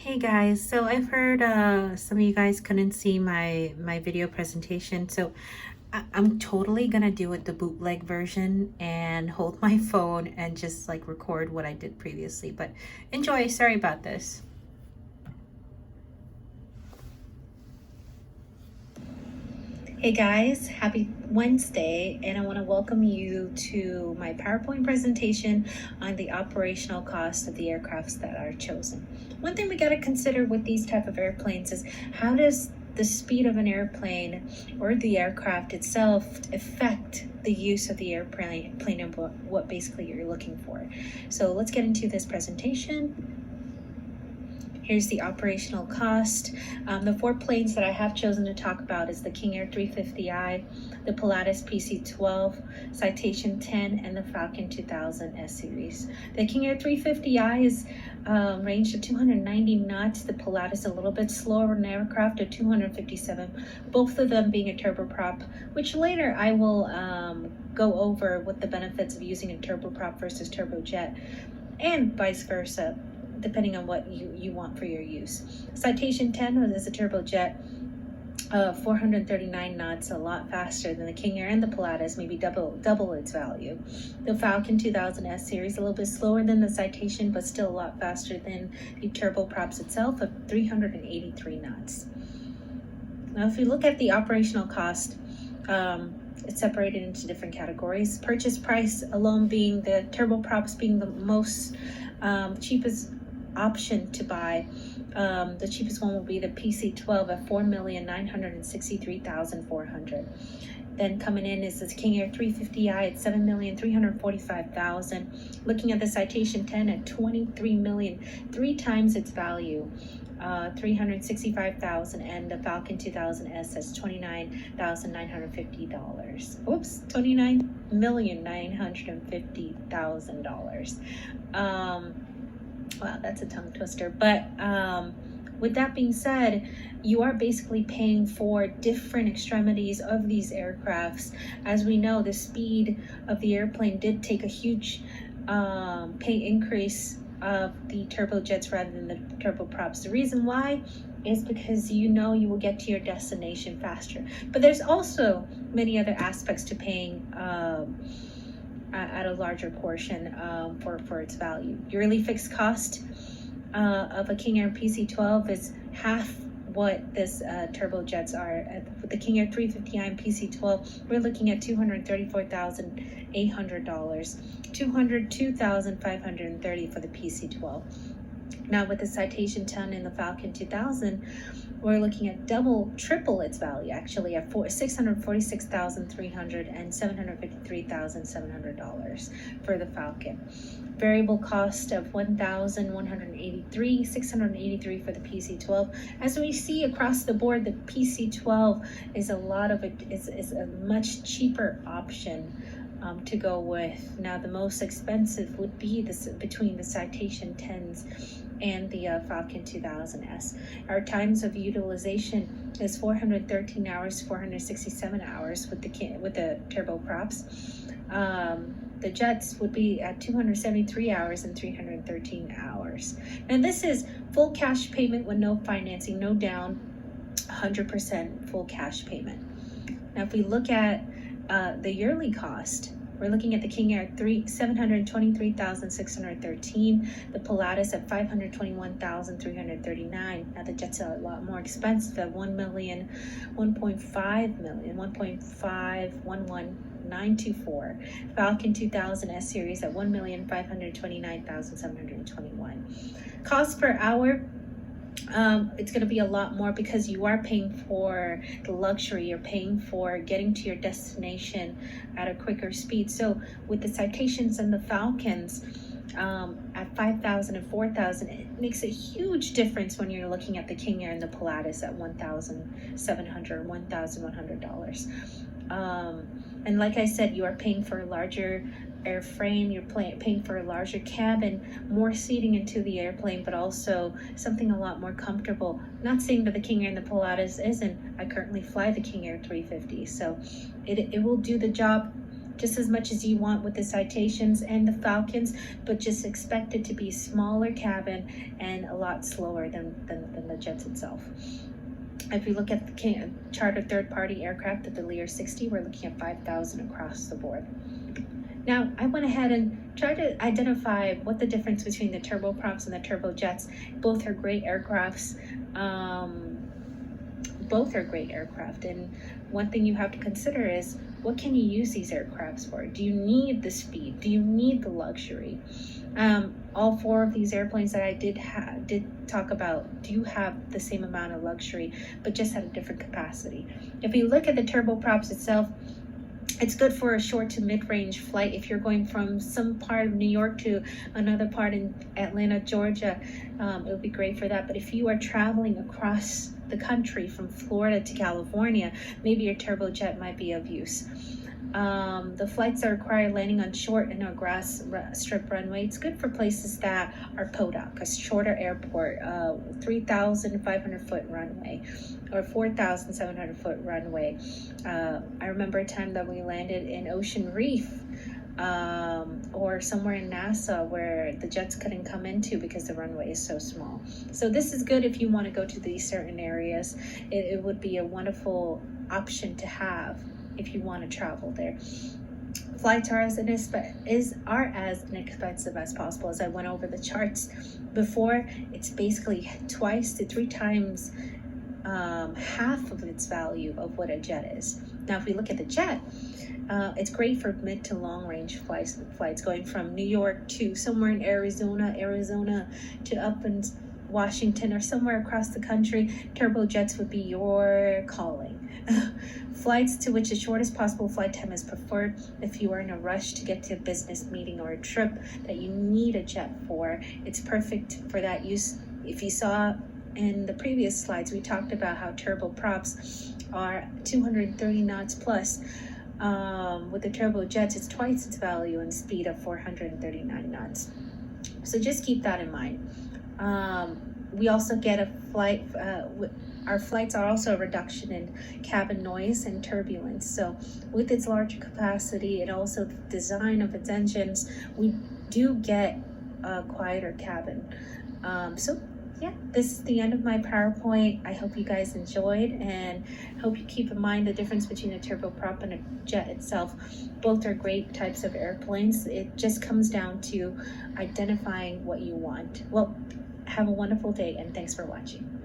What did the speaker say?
Hey guys, so I've heard some of you guys couldn't see my video presentation, so I'm totally gonna do it the bootleg version and hold my phone and just like record what I did previously. But enjoy. Sorry about this. Hey guys, happy Wednesday, and I want to welcome you to my PowerPoint presentation on the operational cost of the aircrafts that are chosen. One thing we got to consider with these type of airplanes is how does the speed of an airplane or the aircraft itself affect the use of the airplane and what basically you're looking for. So let's get into this presentation. Here's the operational cost. The four planes that I have chosen to talk about is the King Air 350i, the Pilatus PC-12, Citation 10, and the Falcon 2000 S Series. The King Air 350i is range of 290 knots. The Pilatus a little bit slower an aircraft at 257, both of them being a turboprop, which later I will go over what the benefits of using a turboprop versus turbojet, and vice versa, depending on what you want for your use. Citation 10 is a turbojet, 439 knots, a lot faster than the King Air and the Pilatus, maybe double its value. The Falcon 2000 S Series, a little bit slower than the Citation, but still a lot faster than the turboprops itself of 383 knots. Now, if you look at the operational cost, it's separated into different categories. Purchase price alone being the turboprops being the most cheapest option to buy. The cheapest one will be the PC-12 at $4,963,400. Then coming in is this King Air 350i at $7,345,000. Looking at the Citation 10 at $23 million, 3 times its value. $365,000, and the Falcon 2000S that's $29,950. Oops, $29,950,000. Wow, that's a tongue twister. But with that being said, you are basically paying for different extremities of these aircrafts. As we know, the speed of the airplane did take a huge pay increase of the turbojets rather than the turboprops. The reason why is because you will get to your destination faster. But there's also many other aspects to paying at a larger portion for its value. Yearly fixed cost of a King Air PC-12 is half what this turbojets are. With the King Air 350i and PC-12, we're looking at $234,800, $202,530 for the PC-12. Now with the Citation 10 and the Falcon 2000, we're looking at triple its value, actually, at $646,300 and $753,700 for the Falcon. Variable cost of $1,183, $683 for the PC-12. As we see across the board, the PC-12 is a much cheaper option to go with. Now, the most expensive would be between the Citation 10s and the Falcon 2000S. Our times of utilization is 413 hours, 467 hours with the turboprops. The jets would be at 273 hours and 313 hours. And this is full cash payment with no financing, no down, 100% full cash payment. Now, if we look at the yearly cost, we're looking at the King Air $723,613, the Pilatus at $521,339. Now the jets are a lot more expensive at $1,511,924. Falcon 2000 S Series at $1,529,721. Cost per hour, it's going to be a lot more because you are paying for the luxury. You're paying for getting to your destination at a quicker speed. So with the Citations and the Falcons at $5,000 and $4,000, it makes a huge difference when you're looking at the King Air and the Pilatus at $1,700, $1,100. And like I said, you are paying for a larger airframe, you're paying for a larger cabin, more seating into the airplane, but also something a lot more comfortable. Not saying that the King Air and the Pilatus isn't. I currently fly the King Air 350, so it will do the job just as much as you want with the Citations and the Falcons, but just expect it to be smaller cabin and a lot slower than the jets itself. If you look at the chartered third-party aircraft at the Lear 60, we're looking at 5,000 across the board. Now, I went ahead and tried to identify what the difference between the turboprops and the turbojets. Both are great aircrafts. Both are great aircraft, and one thing you have to consider is, what can you use these aircrafts for? Do you need the speed? Do you need the luxury? All four of these airplanes that I did talk about do have the same amount of luxury, but just at a different capacity. If you look at the turboprops itself, it's good for a short to mid-range flight. If you're going from some part of New York to another part in Atlanta, Georgia, it would be great for that. But if you are traveling across the country from Florida to California, maybe your turbojet might be of use. The flights that require landing on short and a grass strip runway, it's good for places that are PODOC, a shorter airport, 3,500 foot runway or 4,700 foot runway. I remember a time that we landed in Ocean Reef, or somewhere in NASA where the jets couldn't come into because the runway is so small. So this is good if you want to go to these certain areas. It would be a wonderful option to have if you want to travel there. Flights are as inexpensive as possible. As I went over the charts before, it's basically twice to three times half of its value of what a jet is. Now, if we look at the jet, it's great for mid to long range flights going from New York to somewhere in Arizona to up in Washington or somewhere across the country. Turbojets would be your calling. Flights to which the shortest possible flight time is preferred if you are in a rush to get to a business meeting or a trip that you need a jet for. It's perfect for that use. If you saw in the previous slides, we talked about how turboprops are 230 knots plus. With the turbojets, it's twice its value and speed of 439 knots. So just keep that in mind. We also get a flight, our flights are also a reduction in cabin noise and turbulence. So with its larger capacity and also the design of its engines, we do get a quieter cabin. So yeah, this is the end of my PowerPoint. I hope you guys enjoyed, and hope you keep in mind the difference between a turboprop and a jet itself. Both are great types of airplanes. It just comes down to identifying what you want. Well, have a wonderful day, and thanks for watching.